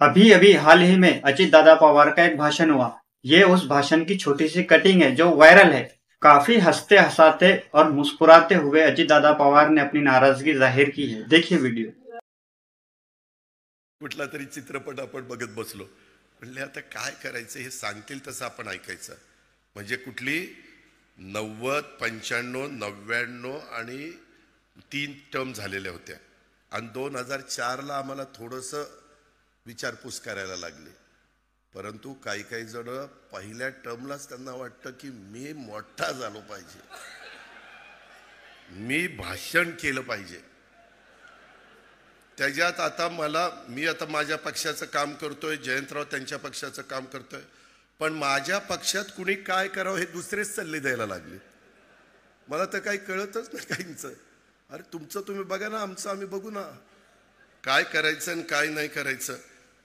अभी अभी हाल ही में अजित दादा पवार का एक भाषण हुआ। ये उस भाषण की छोटी सी कटिंग है जो वायरल है। काफी हंसते हंसाते और मुस्कुराते हुए अजित दादा पवार ने अपनी नाराजगी जाहिर की है। देखिए वीडियो। कुठला तरी चित्रपट आपण बघत बसलो, म्हणले आता काय करायचं हे सांगतील तसं आपण ऐकायचं। म्हणजे कुठली 90, 95, 99 आणि 3 टर्म झालेल्या होत्या आणि 2004ला आम्हाला थोडंसं विचारपूस करायला लागले। परंतु काही काही जण पहिल्या टर्मलाच त्यांना वाटतं की मी मोठा झालो पाहिजे, मी भाषण केलं पाहिजे। त्याच्यात आता मी आता माझ्या पक्षाचं काम करतोय, जयंतराव त्यांच्या पक्षाचं काम करतोय, पण माझ्या पक्षात कुणी काय करावं हे दुसरेच सल्ले द्यायला लागले। मला तर काही कळतच नाही काहींचं। अरे तुमचं तुम्ही बघा ना, आमचं आम्ही बघू ना, काय करायचं आणि काय नाही करायचं।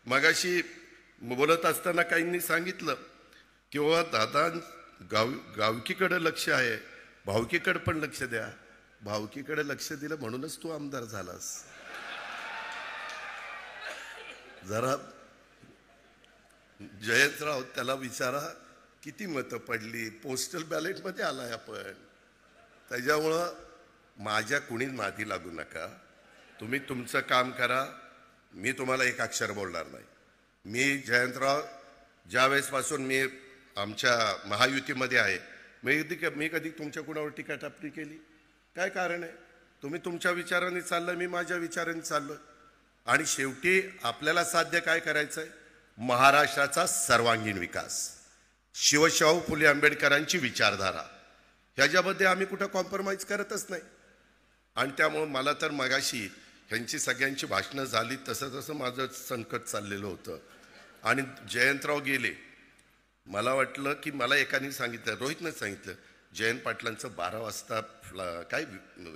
मगाशी बोलत असताना काहींनी सांगितलं की दादा गावकीकडे लक्ष आहे, भावकीकडे पण लक्ष द्या। भावकीकडे लक्ष दिलं म्हणूनच तू आमदार झालास। जरा जयंतराव त्याला विचारा किती मतं पडली, पोस्टल बॅलेट मध्ये आलाय आपण। त्याच्यामुळं माझ्या कुणी नादी लागू नका, तुम्ही तुमचं काम करा, मी तुम्हाला एक अक्षर बोलणार नाही। मी जयंतराव ज्यावेळेसपासून मी आमच्या महायुतीमध्ये आहे, मी कधी तुमच्या कुणावर टीका टिप्पणी केली? काय कारण आहे? तुम्ही तुमच्या विचाराने चाललं, मी माझ्या विचाराने चाललो। आणि शेवटी आपल्याला साध्य काय करायचंय? महाराष्ट्राचा सर्वांगीण विकास, शिवशाहू फुले आंबेडकरांची विचारधारा, ह्याच्यामध्ये आम्ही कुठं कॉम्प्रोमाइज करतच नाही। आणि त्यामुळे मला तर मगाशी ह्यांची सगळ्यांची भाषणं झाली तसं माझं संकट चाललेलं होतं आणि जयंतराव गेले। मला वाटलं की मला एकाने सांगितलं, रोहितने सांगितलं, जयंत पाटलांचं 12 वाजता काय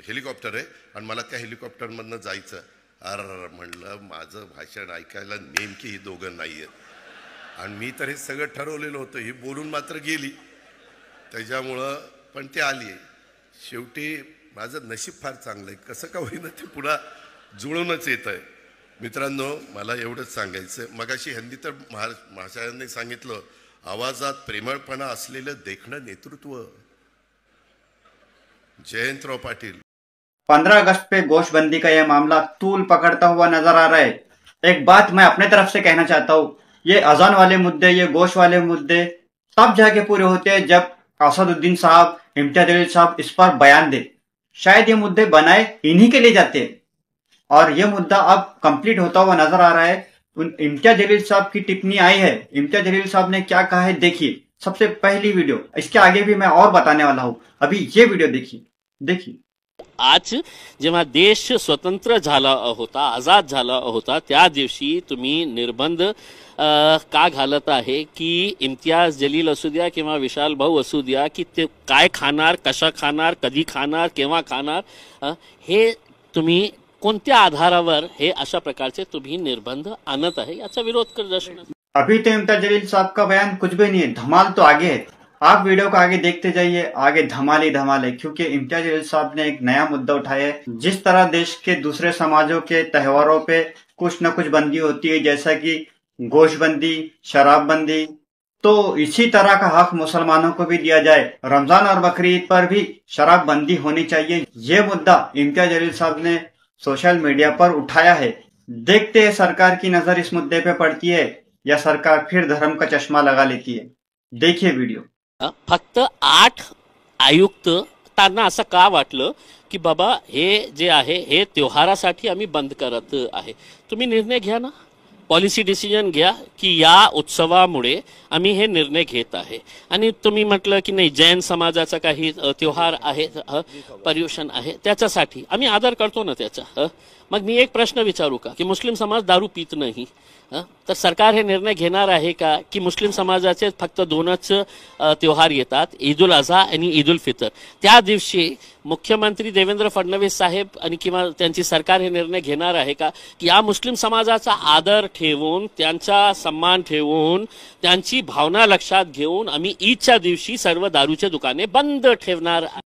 हेलिकॉप्टर आहे आणि मला त्या हेलिकॉप्टरमधनं जायचं। अरे म्हणलं माझं भाषण ऐकायला नेमकी ही दोघं नाही आहेत आणि मी तर हे सगळं ठरवलेलं होतं, ही बोलून मात्र गेली। त्याच्यामुळं पण ते आली। शेवटी माझं नशीब फार चांगलं आहे, कसं का होईना ते पुन्हा जुळूनच येत आहे। मित्रांनो, मला एवढंच सांगायचं, मगाशी ह्यांनी तर महाशयांनी सांगितलं, आवाजात प्रेमळपणा असलेलं देखणं नेतृत्व जयंतराव पाटील। 15 अगस्त पे गोशबंदी का यह मामला तूल पकड़ता हुआ नजर आ रहा है। एक बात मैं अपने तरफ से कहना चाहता हूँ, ये अजान वाले मुद्दे, ये गोश वाले मुद्दे तब जाके पूरे होते हैं जब असदुद्दीन साहब, इम्तियाज जलील साहब इस पर बयान दे। शायद ये मुद्दे बनाए इन्हीं के लिए जाते हैं और ये मुद्दा अब कंप्लीट होता हुआ नजर आ रहा है। इम्तियाज जलील साहब की टिप्पणी आई है, इम्तियाज जलील साहब ने क्या कहा है देखिए। सबसे पहली वीडियो, इसके आगे भी मैं और बताने वाला हूं, अभी ये वीडियो देखिए। आज जेव्हा देश स्वतंत्र झाला होता, आजाद झाला होता, त्या दिवशी तुम्ही निर्बंध का घालत आहे की इम्तियाज जलील असू द्या किंवा विशाल भाऊ असू द्या की ते काय खाणार, कशा खाणार, कधी खाणार, केव्हा खाणार, हे तुम्ही कोणत्या आधारावर हे अशा प्रकारचे तुम्ही निर्बंध आणत आहे, याचा विरोध करत असणार। अभी तो इम्तियाज जलील साहब का बयान कुछ भी नहीं है, धमाल तो आगे है। आप वीडियो को आगे देखते जाइए, आगे धमाल ही धमाल है, क्योंकि इम्तियाज जलील साहब ने एक नया मुद्दा उठाया है। जिस तरह देश के दूसरे समाजों के त्योहारों पे कुछ न कुछ बंदी होती है, जैसा कि गोशबंदी, शराबबंदी, तो इसी तरह का हक मुसलमानों को भी दिया जाए। रमजान और बकरीद पर भी शराबबंदी होनी चाहिए। ये मुद्दा इम्तियाज जलील साहब ने सोशल मीडिया पर उठाया है। देखते हैं सरकार की नजर इस मुद्दे पे पड़ती है या सरकार फिर धर्म का चश्मा लगा लेती है। देखिए वीडियो। फक्त 8 आयुक्त त्यांना असं का वाटलं की बाबा हे जे आहे हे त्योहारासाठी आम्ही बंद करत आहे? तुम्ही निर्णय घ्या ना, पॉलिसी डिसिजन घ्या की या उत्सवामुळे आम्ही हे निर्णय घेत आहे। आणि तुम्ही म्हटलं की नाही जैन समाजाचा काही त्योहार आहे, पर्युषण आहे, त्याच्यासाठी आम्ही आदर करतो ना त्याचा। मग मी एक प्रश्न विचारू का की मुस्लिम समाज दारू पित नाही, तर सरकार हे निर्णय घेणार आहे का की मुस्लिम समाजाचे फक्त 2च त्योहार येतात, ईद उल अजहा आणि ईद उल फितर? त्या दिवशी मुख्यमंत्री देवेंद्र फडणवीस साहेब आणि किंवा त्यांची सरकार हे निर्णय घेणार आहे का की या मुस्लिम समाजाचा आदर ठेवून, त्यांचा सन्मान ठेवून, त्यांची भावना लक्षात घेऊन आम्ही ईदच्या दिवशी सर्व दारूचे दुकाने बंद ठेवणार?